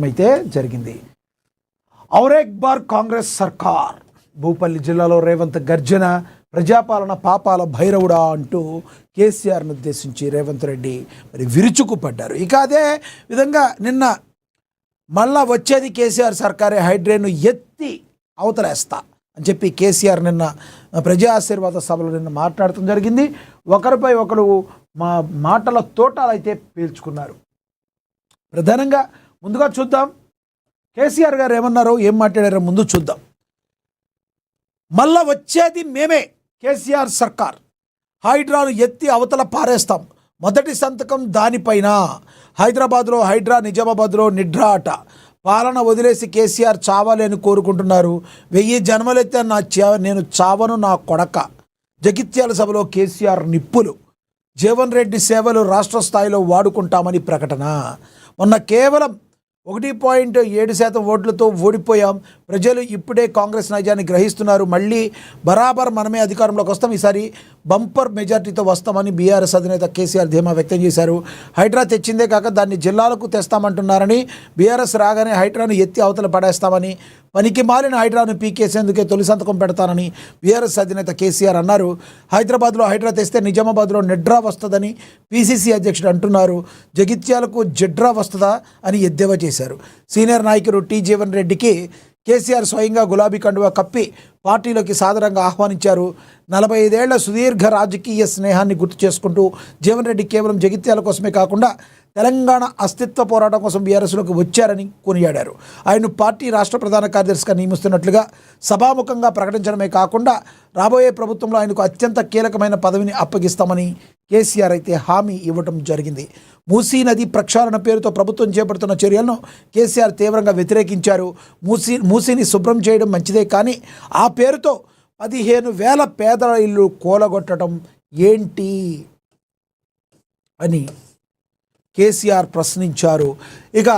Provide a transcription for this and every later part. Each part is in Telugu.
అయితే జరిగింది. ఔరేక్ బార్ కాంగ్రెస్ సర్కార్. భూపల్లి జిల్లాలో రేవంత్ గర్జన, ప్రజాపాలన పాపాల భైరవుడా అంటూ కేసీఆర్ను ఉద్దేశించి రేవంత్ రెడ్డి మరి విరుచుకుపడ్డారు. ఇక అదే విధంగా నిన్న మళ్ళా వచ్చేది కేసీఆర్ సర్కారే, హైడ్రేను ఎత్తి అవతలేస్తా అని చెప్పి కేసీఆర్ నిన్న ప్రజా ఆశీర్వాద సభలో నిన్న మాట్లాడటం జరిగింది. ఒకరిపై ఒకరు మాటల తోటాలు అయితే పీల్చుకున్నారు. ప్రధానంగా ముందుగా చూద్దాం కేసీఆర్ గారు ఏమన్నారో, ఏం మాట్లాడారో ముందు చూద్దాం. మళ్ళా వచ్చేది మేమే, కేసీఆర్ సర్కార్, హైడ్రాను ఎత్తి అవతల పారేస్తాం, మొదటి సంతకం దానిపైన, హైదరాబాద్లో హైడ్రా, నిజామాబాద్లో నిడ్రా అట, పాలన వదిలేసి కేసీఆర్ చావాలి అని కోరుకుంటున్నారు, 1000 జన్మలెత్తే నేను చావను నా కొడక, జగిత్యాల సభలో కేసీఆర్ నిప్పులు, జీవన్ రెడ్డి సేవలు రాష్ట్ర స్థాయిలో వాడుకుంటామని ప్రకటన. మొన్న కేవలం 1.7% ఓట్లతో ఓడిపోయాం, ప్రజలు ఇప్పుడే కాంగ్రెస్ నైజాన్ని గ్రహిస్తున్నారు, మళ్ళీ బరాబర్ మనమే అధికారంలోకి వస్తాం, ఈసారి బంపర్ మెజార్టీతో వస్తామని బీఆర్ఎస్ అధినేత కేసీఆర్ ధీమా వ్యక్తం చేశారు. హైడ్రా తెచ్చిందే కాక దాన్ని జిల్లాలకు తెస్తామంటున్నారని, బీఆర్ఎస్ రాగానే హైడ్రాను ఎత్తి అవతల పడేస్తామని, పనికి మాలిన హైడ్రాను పీకేసేందుకే తొలి సంతకం పెడతానని బీఆర్ఎస్ అధినేత కేసీఆర్ అన్నారు. హైదరాబాద్లో హైడ్రా తెస్తే నిజామాబాద్లో నిడ్రా వస్తుందని పీసీసీ అధ్యక్షుడు అంటున్నారు. జగిత్యాలకు జిడ్రా వస్తుందా అని ఎద్దేవా చేశారు. సీనియర్ నాయకుడు టీ జీవన్ రెడ్డికి కేసీఆర్ స్వయంగా గులాబీ కండువా కప్పి పార్టీలోకి సాదరంగా ఆహ్వానించారు. 45 ఏళ్ల సుదీర్ఘ రాజకీయ స్నేహాన్ని గుర్తు చేసుకుంటూ జీవన్ రెడ్డి కేవలం జగిత్యాల కోసమే కాకుండా తెలంగాణ అస్తిత్వ పోరాటం కోసం బీఆర్ఎస్లోకి వచ్చారని కొనియాడారు. ఆయన్ను పార్టీ రాష్ట్ర ప్రధాన కార్యదర్శిగా నియమిస్తున్నట్లుగా సభాముఖంగా ప్రకటించడమే కాకుండా రాబోయే ప్రభుత్వంలో ఆయనకు అత్యంత కీలకమైన పదవిని అప్పగిస్తామని కేసీఆర్ అయితే హామీ ఇవ్వడం జరిగింది. మూసీ నది ప్రక్షాళన పేరుతో ప్రభుత్వం చేపడుతున్న చర్యలను కేసీఆర్ తీవ్రంగా వ్యతిరేకించారు. మూసీని శుభ్రం చేయడం మంచిదే, కానీ ఆ పేరుతో 15,000 పేదల ఇల్లు కూలగొట్టడం ఏంటి అని కేసీఆర్ ప్రశ్నించారు. ఇక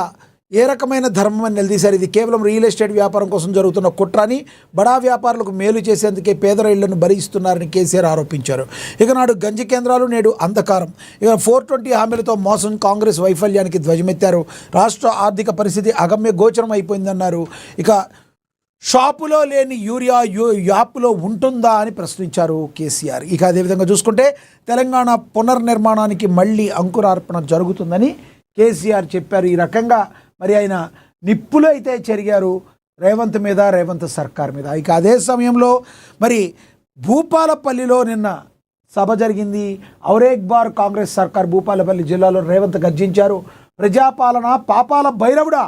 ఏ రకమైన ధర్మం అని నిలదీశారు. ఇది కేవలం రియల్ ఎస్టేట్ వ్యాపారం కోసం జరుగుతున్న కుట్రని, బడా వ్యాపారులకు మేలు చేసేందుకే పేదల ఇళ్లను భరిస్తున్నారని కేసీఆర్ ఆరోపించారు. ఇక నాడు గంజి కేంద్రాలు, నేడు అంధకారం. ఇక 420 హామీలతో మోసం, కాంగ్రెస్ వైఫల్యానికి ధ్వజమెత్తారు. రాష్ట్ర ఆర్థిక పరిస్థితి అగమ్య గోచరం అయిపోయిందన్నారు. ఇక షాపులో లేని యూరియా యాప్లో ఉంటుందా అని ప్రశ్నించారు కేసీఆర్. ఇక అదేవిధంగా చూసుకుంటే తెలంగాణ పునర్నిర్మాణానికి మళ్ళీ అంకురార్పణ జరుగుతుందని కేసీఆర్ చెప్పారు. ఈ రకంగా మరి ఆయన నిప్పులు అయితే చెరిగారు రేవంత్ మీద, రేవంత్ సర్కార్ మీద. ఇక అదే సమయంలో మరి భూపాలపల్లిలో నిన్న సభ జరిగింది. ఔరేక్ బార్ కాంగ్రెస్ సర్కార్ భూపాలపల్లి జిల్లాలో రేవంత్ గర్జించారు. ప్రజాపాలన పాపాల భైరవుడా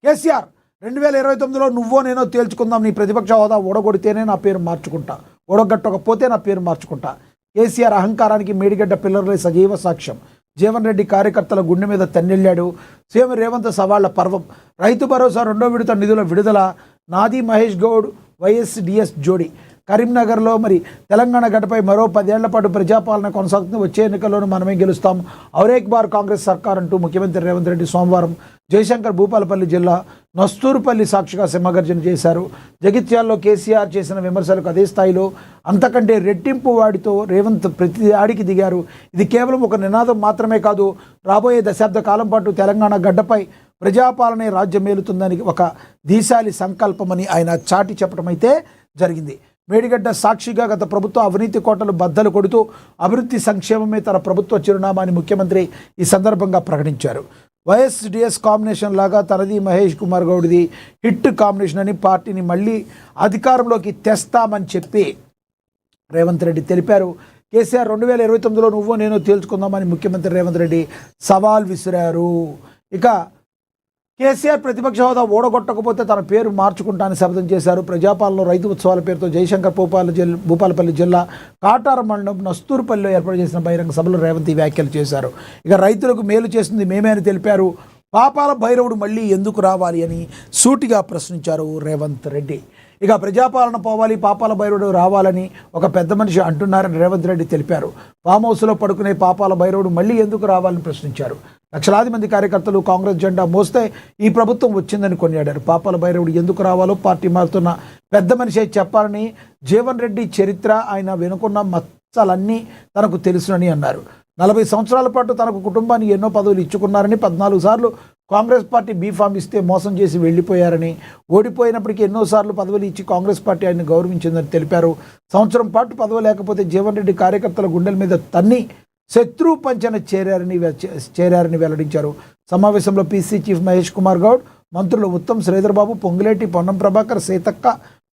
కేసీఆర్, 2029లో నువ్వో నేనో తేల్చుకుందాం, నీ ప్రతిపక్ష హోదా ఓడగొడితేనే నా పేరు మార్చుకుంటా, ఓడగట్టకపోతే నా పేరు మార్చుకుంటా. కేసీఆర్ అహంకారానికి మేడిగడ్డ పిల్లర్లే సజీవ సాక్ష్యం. జీవన్ రెడ్డి కార్యకర్తల గుండె మీద తన్నెళ్ళాడు. సీఎం రేవంత్ సవాళ్ల పర్వం. రైతు భరోసా 2వ విడత నిధుల విడుదల. నాదీ మహేష్ గౌడ్ వైఎస్డిఎస్ జోడి. కరీంనగర్లో మరి తెలంగాణ గడ్డపై మరో 10 ఏళ్ల పాటు ప్రజాపాలన కొనసాగుతుంది, వచ్చే ఎన్నికల్లోనూ మనమే గెలుస్తాం, ఔరేక్ బార్ కాంగ్రెస్ సర్కార్ అంటూ ముఖ్యమంత్రి రేవంత్ రెడ్డి సోమవారం జయశంకర్ భూపాలపల్లి జిల్లా నస్తూరుపల్లి సాక్షిగా సింహగర్జన చేశారు. జగిత్యాల్లో కేసీఆర్ చేసిన విమర్శలకు అదే స్థాయిలో అంతకంటే రెట్టింపు వాడితో రేవంత్ ప్రతి దాడికి దిగారు. ఇది కేవలం ఒక నినాదం మాత్రమే కాదు, రాబోయే దశాబ్ద కాలం పాటు తెలంగాణ గడ్డపై ప్రజాపాలనే రాజ్యం మేలుతుందని ఒక దీశాలి సంకల్పమని ఆయన చాటి చెప్పడం అయితే జరిగింది. మేడిగడ్డ సాక్షిగా గత ప్రభుత్వ అవినీతి కోటలు బద్దలు కొడుతూ అభివృద్ధి సంక్షేమమే తన ప్రభుత్వ చిరునామా అని ముఖ్యమంత్రి ఈ సందర్భంగా ప్రకటించారు. వైఎస్డిఎస్ కాంబినేషన్ లాగా తనది మహేష్ కుమార్ గౌడ్ది హిట్ కాంబినేషన్ అని, పార్టీని మళ్ళీ అధికారంలోకి తెస్తామని చెప్పి రేవంత్ రెడ్డి తెలిపారు. కేసీఆర్ 2029లో నువ్వో నేనో తేల్చుకుందామని ముఖ్యమంత్రి రేవంత్ రెడ్డి సవాల్ విసిరారు. ఇక కేసీఆర్ ప్రతిపక్ష హోదా ఓడగొట్టకపోతే తన పేరు మార్చుకుంటానని శపథం చేశారు. ప్రజాపాలనలో రైతు ఉత్సవాల పేరుతో జయశంకర్ భూపాలపల్లి జిల్లా కాటార మండలం నస్తూరుపల్లిలో ఏర్పాటు చేసిన బహిరంగ సభలో రేవంత్ ఈ వ్యాఖ్యలు చేశారు. ఇక రైతులకు మేలు చేస్తుంది మేమే అని తెలిపారు. పాపాల భైరవుడు మళ్ళీ ఎందుకు రావాలి అని సూటిగా ప్రశ్నించారు రేవంత్ రెడ్డి. ఇక ప్రజాపాలన పోవాలి, పాపాల భైరవుడు రావాలని ఒక పెద్ద మనిషి అంటున్నారని రేవంత్ రెడ్డి తెలిపారు. ఫామ్ హౌస్లో పడుకునే పాపాల భైరవుడు మళ్ళీ ఎందుకు రావాలని ప్రశ్నించారు. లక్షలాది మంది కార్యకర్తలు కాంగ్రెస్ జెండా మోస్తే ఈ ప్రభుత్వం వచ్చిందని కొనియాడారు. పాపాల భైరవుడు ఎందుకు రావాలో పార్టీ మారుతున్న పెద్ద మనిషి చెప్పాలని, జీవన్ రెడ్డి చరిత్ర, ఆయన వెనుకున్న మచ్చలన్నీ తనకు తెలుసునని అన్నారు. 40 సంవత్సరాల పాటు తనకు కుటుంబాన్ని ఎన్నో పదవులు ఇచ్చుకున్నారని, 14 సార్లు కాంగ్రెస్ పార్టీ బీఫామ్ ఇస్తే మోసం చేసి వెళ్ళిపోయారని, ఓడిపోయినప్పటికీ ఎన్నోసార్లు పదవులు ఇచ్చి కాంగ్రెస్ పార్టీ ఆయన్ని గౌరవించిందని తెలిపారు. సంవత్సరం పాటు పదవి లేకపోతే జీవన్ రెడ్డి కార్యకర్తల గుండెల మీద తన్ని శత్రు పంచన చేరారని వెల్లడించారు. సమావేశంలో పీసీ చీఫ్ మహేష్ కుమార్ గౌడ్, మంత్రులు ఉత్తమ్ శ్రీధర్ బాబు, పొంగులేటి, పొన్నం ప్రభాకర్, సీతక్క,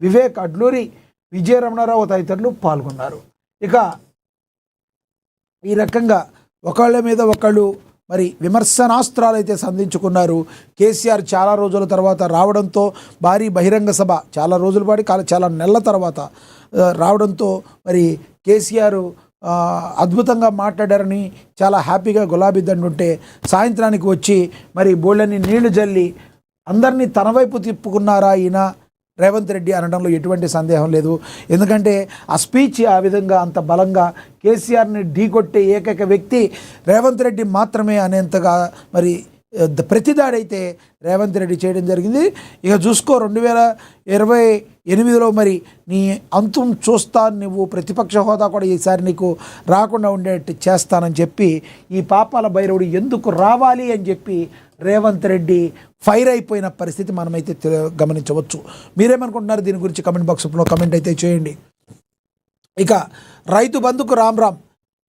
వివేక్, అడ్లూరి, విజయ రమణారావు తదితరులు పాల్గొన్నారు. ఇక ఈ రకంగా ఒకళ్ళ మీద ఒకళ్ళు మరి విమర్శనాస్త్రాలు అయితే సంధించుకున్నారు. కేసీఆర్ చాలా రోజుల తర్వాత రావడంతో భారీ బహిరంగ సభ చాలా రోజుల పాటు చాలా నెలల తర్వాత రావడంతో మరి కేసీఆర్ అద్భుతంగా మాట్లాడారని చాలా హ్యాపీగా గులాబీ దండుంటే సాయంత్రానికి వచ్చి మరి బోళ్ళని నీళ్లు జల్లి అందరినీ తన వైపు తిప్పుకున్నారా ఈయన రేవంత్ రెడ్డి అనడంలో ఎటువంటి సందేహం లేదు. ఎందుకంటే ఆ స్పీచ్ ఆ విధంగా అంత బలంగా కేసీఆర్ని ఢీకొట్టే ఏకైక వ్యక్తి రేవంత్ రెడ్డి మాత్రమే అనేంతగా మరి ప్రతిదాడైతే రేవంత్ రెడ్డి చేయడం జరిగింది. ఇక చూసుకో 2028లో మరి నీ అంతం చూస్తా, నువ్వు ప్రతిపక్ష హోదా కూడా ఈసారి నీకు రాకుండా ఉండేట్టు చేస్తానని చెప్పి ఈ పాపాల భైరవుడు ఎందుకు రావాలి అని చెప్పి రేవంత్ రెడ్డి ఫైర్ అయిపోయిన పరిస్థితి మనమైతే గమనించవచ్చు. మీరేమనుకుంటున్నారు దీని గురించి కమెంట్ బాక్స్లో కమెంట్ అయితే చేయండి. ఇక రైతు బంధుకు రామ్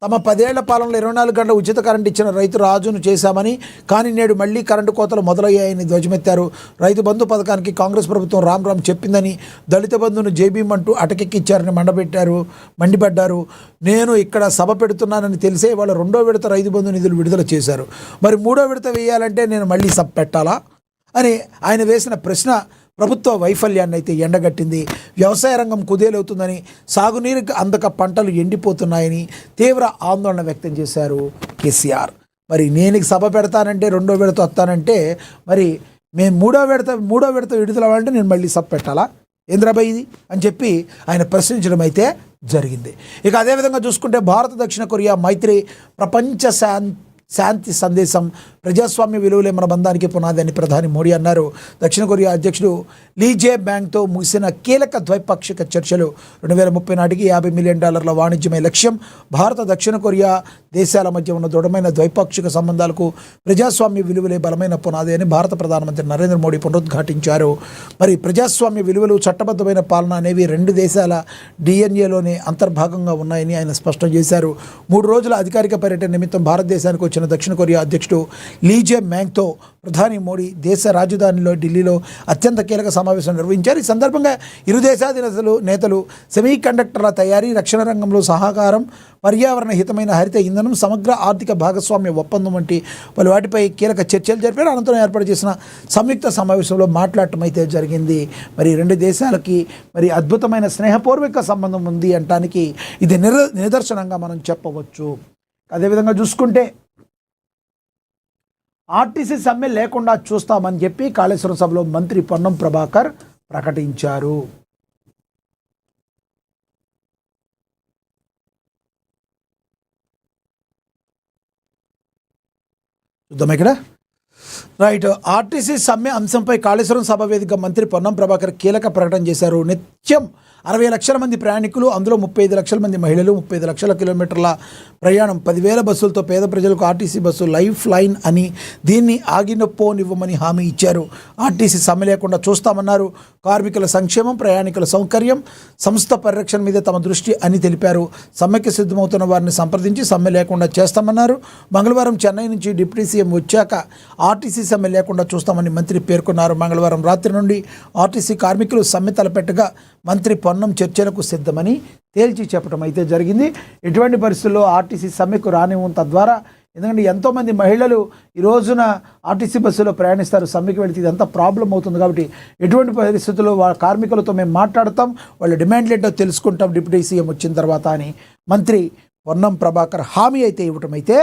తమ 10 ఏళ్ల పాలనలో 24 గంటల ఉచిత కరెంటు ఇచ్చిన రైతు రాజును చేశామని, కానీ నేడు మళ్లీ కరెంటు కోతలు మొదలయ్యాయని ధ్వజమెత్తారు. రైతు బంధు పథకానికి కాంగ్రెస్ ప్రభుత్వం రామ్ చెప్పిందని, దళిత బంధును జేబీమంటూ అటకెక్కిచ్చారని మండిపడ్డారు. నేను ఇక్కడ సభ పెడుతున్నానని తెలిసే వాళ్ళ 2వ విడత రైతు బంధు నిధులు విడుదల చేశారు. మరి 3వ విడత వేయాలంటే నేను మళ్ళీ సభ పెట్టాలా అని ఆయన వేసిన ప్రశ్న ప్రభుత్వ వైఫల్యాన్ని అయితే ఎండగట్టింది. వ్యవసాయ రంగం కుదేలవుతుందని, సాగునీరుకి అందక పంటలు ఎండిపోతున్నాయని తీవ్ర ఆందోళన వ్యక్తం చేశారు కేసీఆర్. మరి నేను సభ పెడతానంటే 2వ విడత వస్తానంటే మరి మేము 3వ విడత విడుదల అవ్వాలంటే నేను మళ్ళీ సభ పెట్టాలా ఏంద్రాబాయ్ ఇది అని చెప్పి ఆయన ప్రశ్నించడం అయితే జరిగింది. ఇక అదేవిధంగా చూసుకుంటే భారత దక్షిణ కొరియా మైత్రి ప్రపంచ శాంతి సందేశం, ప్రజాస్వామ్య విలువలే మన బంధానికి పునాది అని ప్రధాని మోడీ అన్నారు. దక్షిణ కొరియా అధ్యక్షుడు లీ జే బ్యాంగ్తో ముగిసిన కీలక ద్వైపాక్షిక చర్చలు 2030 నాటికి $50 మిలియన్ వాణిజ్యమే లక్ష్యం. భారత దక్షిణ కొరియా దేశాల మధ్య ఉన్న దృఢమైన ద్వైపాక్షిక సంబంధాలకు ప్రజాస్వామ్య విలువలే బలమైన పునాది అని భారత ప్రధానమంత్రి నరేంద్ర మోడీ పునరుద్ఘాటించారు. మరి ప్రజాస్వామ్య విలువలు, చట్టబద్ధమైన పాలన అనేవి 2 దేశాల డిఎన్ఏలోనే అంతర్భాగంగా ఉన్నాయని ఆయన స్పష్టం చేశారు. 3 రోజుల అధికారిక పర్యటన నిమిత్తం భారతదేశానికి వచ్చిన దక్షిణ కొరియా అధ్యక్షుడు లీ జే బ్యాంగ్తో ప్రధాని మోడీ దేశ రాజధానిలో ఢిల్లీలో అత్యంత కీలక సమావేశం నిర్వహించారు. ఈ సందర్భంగా ఇరు దేశాధినేతలు నేతలు సెమీ కండక్టర్ల తయారీ, రక్షణ రంగంలో సహకారం, పర్యావరణ హితమైన హరిత ఇంధనం, సమగ్ర ఆర్థిక భాగస్వామ్య ఒప్పందం వంటి పలు వాటిపై కీలక చర్చలు జరిపారు. అనంతరం ఏర్పాటు చేసిన సంయుక్త సమావేశంలో మాట్లాడటం అయితే జరిగింది. మరి 2 దేశాలకి మరి అద్భుతమైన స్నేహపూర్వక సంబంధం ఉంది అనటానికి ఇది నిదర్శనంగా మనం చెప్పవచ్చు. అదేవిధంగా చూసుకుంటే ఆర్టీసీ సమ్మె లేకుండా చూస్తామని చెప్పి కాళేశ్వరం సభలో మంత్రి పొన్నం ప్రభాకర్ ప్రకటించారు. చూద్దాం ఇక్కడ రైట్. ఆర్టీసీ సమ్మె అంశంపై కాళేశ్వరం సభ వేదిక మంత్రి పొన్నం ప్రభాకర్ కీలక ప్రకటన చేశారు. నిత్యం 60 లక్షల మంది ప్రయాణికులు, అందులో 35 లక్షల మంది మహిళలు, 35 లక్షల కిలోమీటర్ల ప్రయాణం, 10,000 బస్సులతో పేద ప్రజలకు ఆర్టీసీ బస్సు లైఫ్ లైన్ అని, దీన్ని ఆగినపోనివ్వమని హామీ ఇచ్చారు. ఆర్టీసీ సమ్మె లేకుండా చూస్తామన్నారు. కార్మికుల సంక్షేమం, ప్రయాణికుల సౌకర్యం, సంస్థ పరిరక్షణ మీద తమ దృష్టి అని తెలిపారు. సమ్మెకి సిద్ధమవుతున్న వారిని సంప్రదించి సమ్మె లేకుండా చేస్తామన్నారు. మంగళవారం చెన్నై నుంచి డిప్యూటీ సీఎం వచ్చాక ఆర్టీసీ సమ్మె లేకుండా చూస్తామని మంత్రి పేర్కొన్నారు. మంగళవారం రాత్రి నుండి ఆర్టీసీ కార్మికులు సమ్మె తలపెట్టగా మంత్రి పొన్నం చర్చలకు సిద్ధమని తేల్చి చెప్పడం అయితే జరిగింది. ఎటువంటి పరిస్థితుల్లో ఆర్టీసీ సమ్మెకు రానివ్వం, తద్వారా ఎందుకంటే ఎంతోమంది మహిళలు ఈ రోజున ఆర్టీసీ బస్సులో ప్రయాణిస్తారు, సమ్మెకి వెళితే ఇదంతా ప్రాబ్లం అవుతుంది. కాబట్టి ఎటువంటి పరిస్థితుల్లో వాళ్ళ కార్మికులతో మేము మాట్లాడతాం, వాళ్ళ డిమాండ్లు ఏంటో తెలుసుకుంటాం డిప్యూటీ సీఎం వచ్చిన తర్వాత అని మంత్రి పొన్నం ప్రభాకర్ హామీ అయితే ఇవ్వటం అయితే